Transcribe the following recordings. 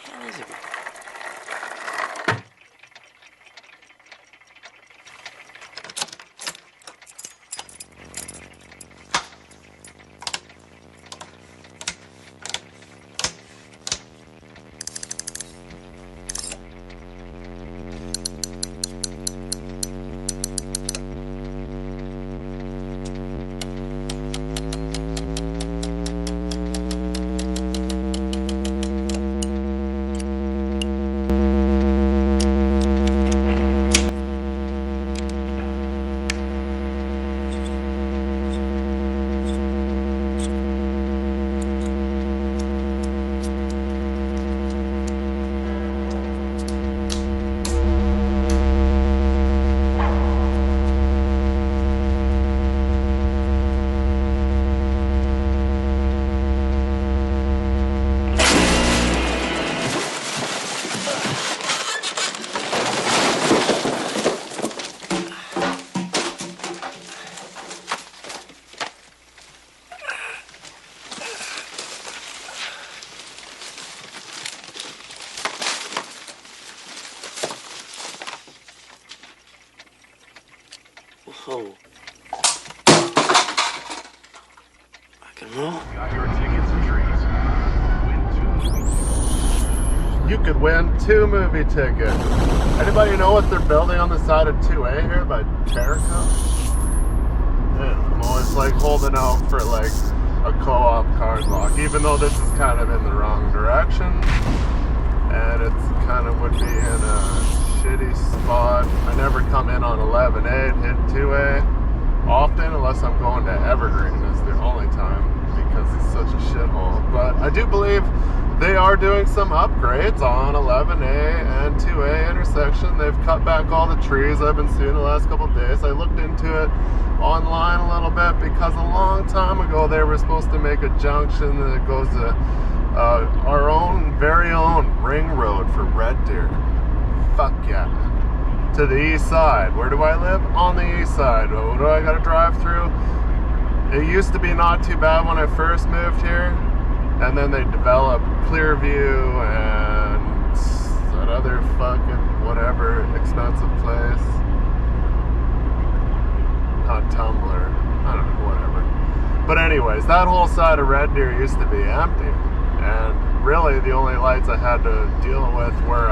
hell is it? Whoa. Rock and roll. Got your tickets and trees. You could win 2 movie tickets. Anybody know what they're building on the side of 2A here by Jericho? Yeah, I'm always like holding out for like a co-op card lock, even though this is kind of in the wrong direction. And it's kind of would be in a shitty spot. I never come in on 11A and hit 2A often unless I'm going to Evergreen. Is the only time because it's such a shithole. But I do believe they are doing some upgrades on 11A and 2A intersection. They've cut back all the trees I've been seeing the last couple of days. I looked into it online a little bit because a long time ago they were supposed to make a junction that goes to our own, very own ring road for Red Deer. Fuck yeah. To the east side. Where do I live? On the east side. What do I gotta drive through? It used to be not too bad when I first moved here. And then they developed Clearview and that other fucking whatever expensive place. Not Tumblr. I don't know, whatever. But anyways, that whole side of Red Deer used to be empty. And really the only lights I had to deal with were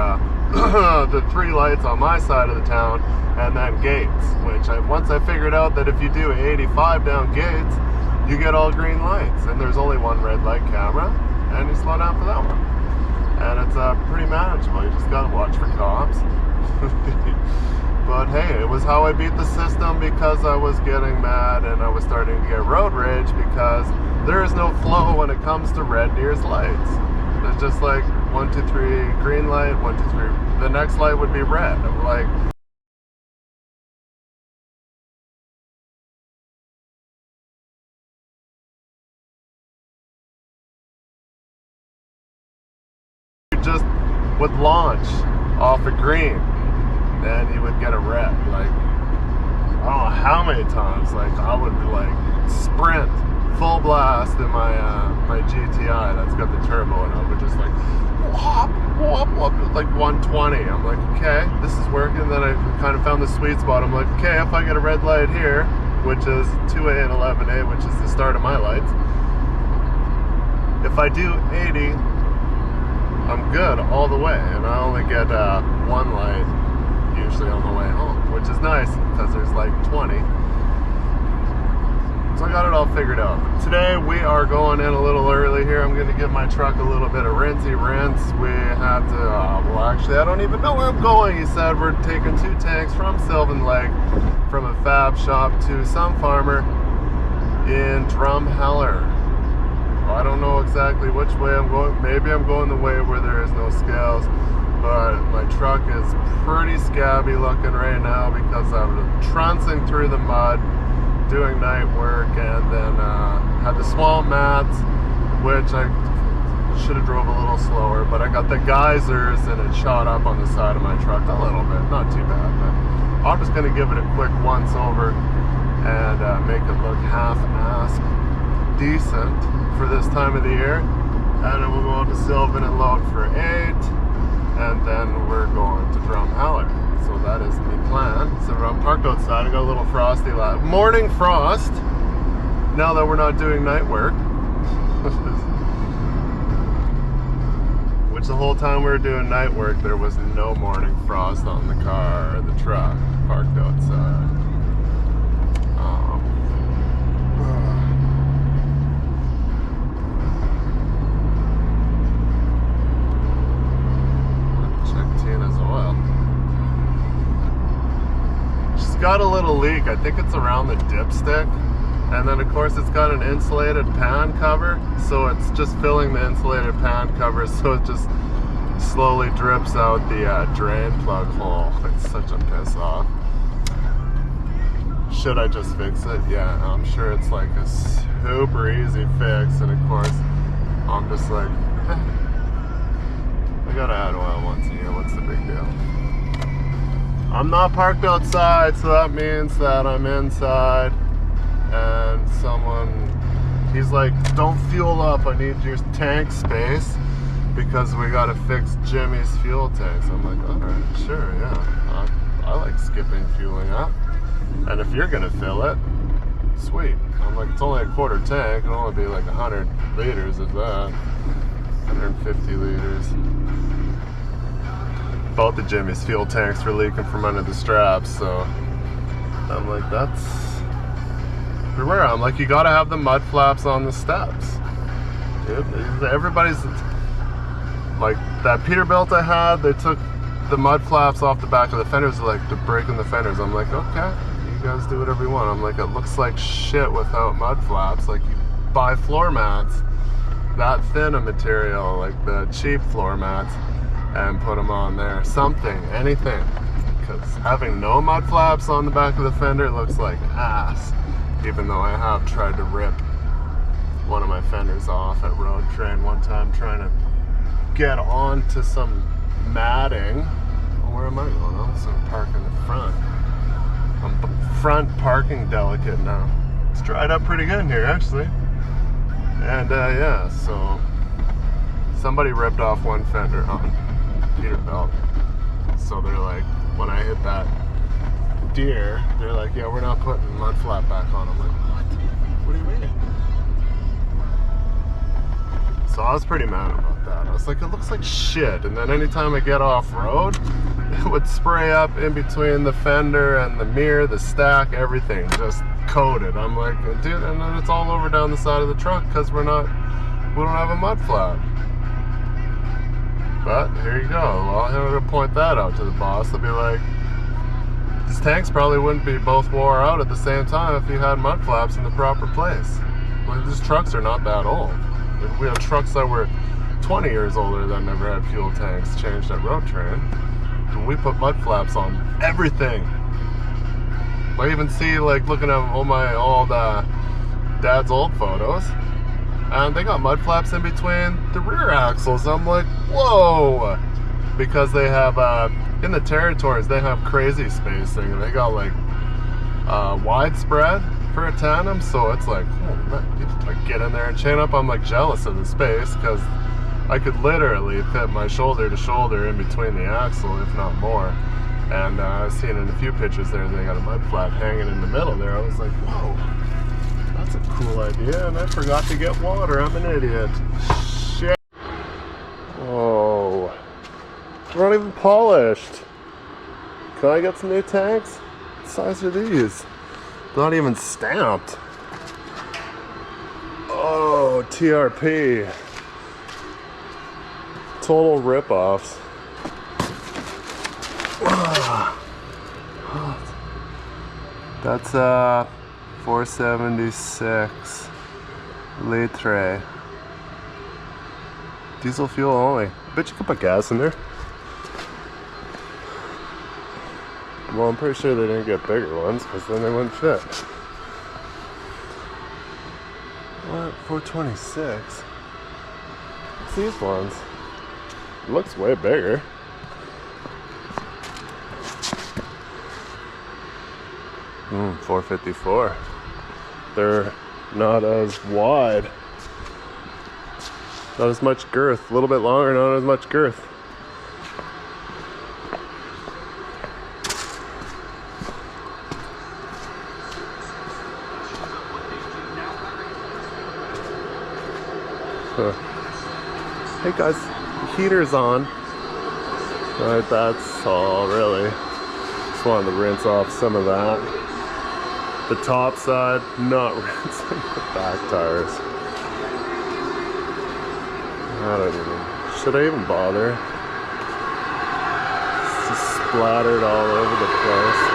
the 3 lights on my side of the town and then Gates, which once I figured out that if you do 85 down Gates, you get all green lights, and there's only 1 red light camera, and you slow down for that one. And it's pretty manageable. You just gotta watch for cops. But hey, it was how I beat the system because I was getting mad and I was starting to get road rage because there is no flow when it comes to Red Deer's lights. It's just like 1, 2, 3, green light, 1, 2, 3. The next light would be red. I'm like, just would launch off a green and you would get a red. Like, I don't know how many times, like I would be like sprint full blast in my my GTI that's got the turbo, and I would just like whop, whop, whop, like 120. I'm like, okay, this is working. Then I kind of found the sweet spot. I'm like, okay, if I get a red light here, which is 2A and 11A, which is the start of my lights, if I do 80, I'm good all the way, and I only get 1 light usually on the way home, which is nice because there's like 20. So I got it all figured out. Today we are going in a little early here. I'm going to give my truck a little bit of rinsey rinse. We have to, well actually I don't even know where I'm going. He said we're taking 2 tanks from Sylvan Lake from a fab shop to some farmer in Drumheller. I don't know exactly which way I'm going. Maybe I'm going the way where there is no scales, but my truck is pretty scabby looking right now because I was trouncing through the mud doing night work, and then had the swamp mats, which I should have drove a little slower, but I got the geysers and it shot up on the side of my truck a little bit. Not too bad, but I'm just going to give it a quick once over and make it look half-assed decent for this time of the year. And then we'll go out to Sylvan and load for 8. parked outside. I got a little frosty morning frost. Now that we're not doing night work. Which the whole time we were doing night work, there was no morning frost on the car or the truck parked outside. Check Tina's oil. She's got a little leak. I think it's around the dipstick. And then of course it's got an insulated pan cover, so it's just filling the insulated pan cover, so it just slowly drips out the drain plug hole. It's such a piss off. Should I just fix it? Yeah, I'm sure it's like a super easy fix, and of course I'm just like, I gotta add oil once a year, what's the big deal? I'm not parked outside, so that means that I'm inside. And someone, he's like, don't fuel up, I need your tank space because we gotta fix Jimmy's fuel tanks. I'm like, alright, sure, yeah. I like skipping fueling up. And if you're gonna fill it, sweet. I'm like, it's only a quarter tank, it'll only be like 100 liters of that. 150 liters. Both of Jimmy's fuel tanks were leaking from under the straps, so I'm like, that's rare. I'm like, you gotta have the mud flaps on the steps. Everybody's like, that Peterbilt I had, they took the mud flaps off the back of the fenders, like, to breaking the fenders. I'm like, okay, you guys do whatever you want. I'm like, it looks like shit without mud flaps. Like, you buy floor mats that thin a material, like the cheap floor mats, and put them on there. Something, anything. Because having no mud flaps on the back of the fender looks like ass. Even though I have tried to rip one of my fenders off at Road Train one time, trying to get onto some matting. Where am I going? I'm just gonna park in the front. I'm front parking delicate now. It's dried up pretty good in here, actually. And yeah, so somebody ripped off one fender on Peterbilt. So they're like, when I hit that deer, they're like, yeah, we're not putting the mud flap back on. I'm like, what do you mean? So I was pretty mad about that. I was like, it looks like shit. And then anytime I get off road, it would spray up in between the fender and the mirror, the stack, everything just coated. I'm like, dude, and then it's all over down the side of the truck because we don't have a mud flap. But here you go. Well, I'm gonna point that out to the boss. They'll be like, these tanks probably wouldn't be both wore out at the same time if you had mud flaps in the proper place. Well, these trucks are not that old. We have trucks that were 20 years older that never had fuel tanks changed at Road Train. We put mud flaps on everything. I even see, like, looking at all my old dad's old photos, and they got mud flaps in between the rear axles. I'm like, whoa! Because they have in the territories, they have crazy spacing. They got like widespread for a tandem, so it's like, oh man, you just like get in there and chain up. I'm like jealous of the space because I could literally fit my shoulder to shoulder in between the axle, if not more. And I've seen in a few pictures there, they got a mud flap hanging in the middle there. I was like, whoa, that's a cool idea, and I forgot to get water. I'm an idiot. Shit. Whoa. They're not even polished. Can I get some new tanks? What size are these? They're not even stamped. Oh, TRP. Total rip-offs. That's 476 litre. Diesel fuel only. Bet you could put gas in there. Well, I'm pretty sure they didn't get bigger ones because then they wouldn't fit. What? 426? What's these ones? It looks way bigger. 454. They're not as wide. Not as much girth. A little bit longer, not as much girth. Hey guys, the heater's on. Right, that's all really. Just wanted to rinse off some of that. The top side, not rinsing the back tires. I don't even, should I even bother? It's just splattered all over the place.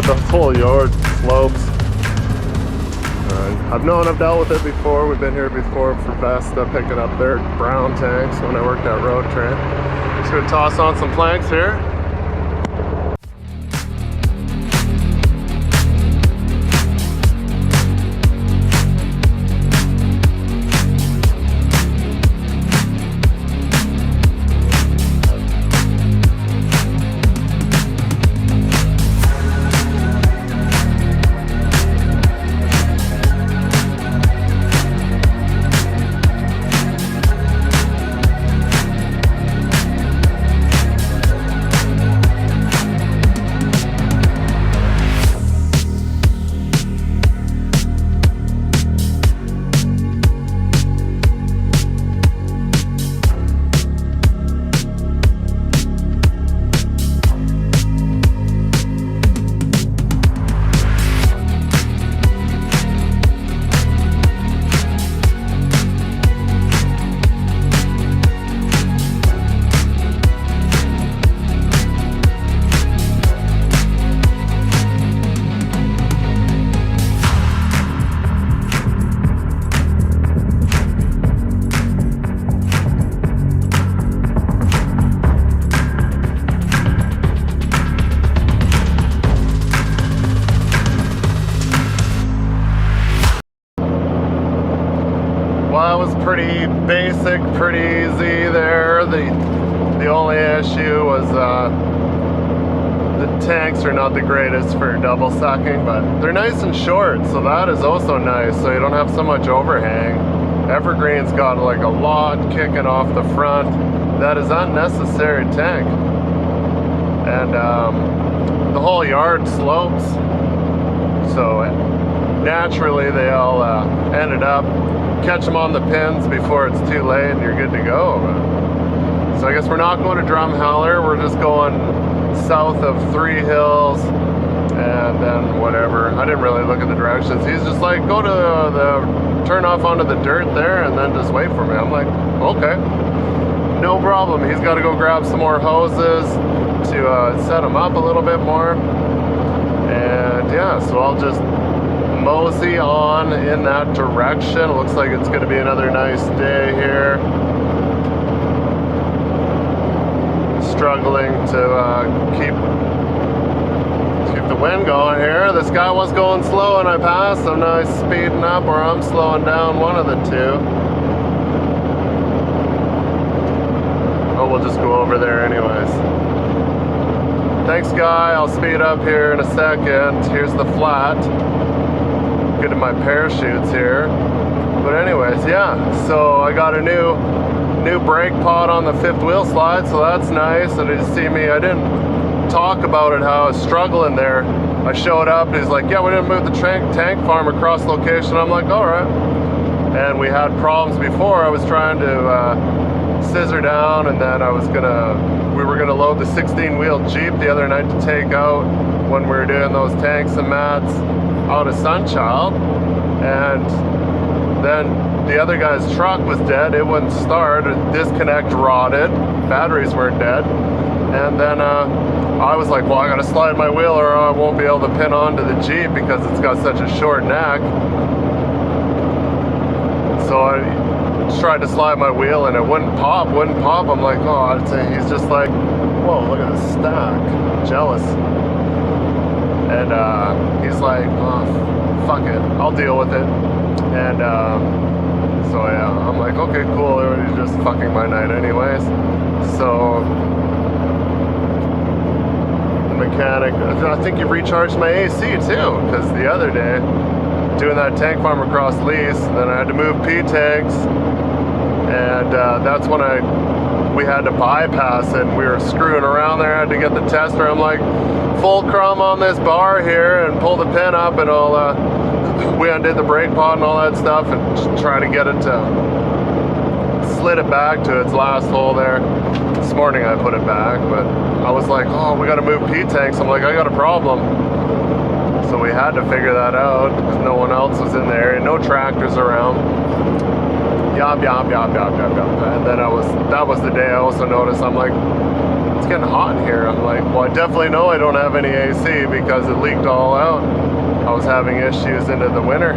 The full yard slopes. I've dealt with it before. We've been here before for Vesta picking up their brown tanks when I worked at Road Train. Just gonna toss on some planks here. Pretty basic, pretty easy there. The only issue was The tanks are not the greatest for double sucking, but they're nice and short, so that is also nice, so you don't have so much overhang. Evergreen's got like a lot kicking off the front. That is unnecessary tank. And the whole yard slopes, so naturally they all ended up catch them on the pins before it's too late and you're good to go. So I guess we're not going to Drumheller, we're just going south of Three Hills and then whatever. I didn't really look at the directions. He's just like, go to the turn off onto the dirt there and then just wait for me. I'm like, okay, no problem. He's got to go grab some more hoses to set them up a little bit more. And yeah, so I'll just mosey on in that direction. Looks like it's going to be another nice day here. Struggling to keep the wind going here. This guy was going slow and I passed him. Now he's speeding up or I'm slowing down, one of the two. Oh, we'll just go over there anyways. Thanks, Guy. I'll speed up here in a second. Here's the flat. Get to my parachutes here. But anyways, yeah. So I got a new brake pod on the fifth wheel slide, so that's nice. And you see me, I didn't talk about it, how I was struggling there. I showed up and he's like, yeah, we didn't move the tank farm across location. I'm like, all right. And we had problems before. I was trying to scissor down, and then we were gonna load the 16-wheel Jeep the other night to take out when we were doing those tanks and mats out of Sunchild, and then the other guy's truck was dead. It wouldn't start. A disconnect rotted. Batteries weren't dead. And then I was like, well, I gotta slide my wheel or I won't be able to pin onto the Jeep because it's got such a short neck. So I tried to slide my wheel and it wouldn't pop. I'm like, oh, I'd say he's just like, whoa, look at this stack. Jealous. And he's like, oh, fuck it, I'll deal with it. And so yeah, I'm like, okay, cool. He's just fucking my night anyways. So the mechanic, I think you recharged my AC too, because the other day doing that tank farm across lease, then I had to move P-tanks, and that's when we had to bypass it, and we were screwing around there. I had to get the tester. I'm like, fulcrum on this bar here and pull the pin up, and we undid the brake pod and all that stuff and try to get it to slid it back to its last hole there. This morning I put it back, but I was like, oh, we got to move P-tanks. I'm like, I got a problem. So we had to figure that out because no one else was in there and no tractors around. Yop, yop, yop, yop, yop, yop. And then that was the day I also noticed, I'm like, it's getting hot in here. I'm like, well, I definitely know I don't have any AC because it leaked all out. I was having issues into the winter.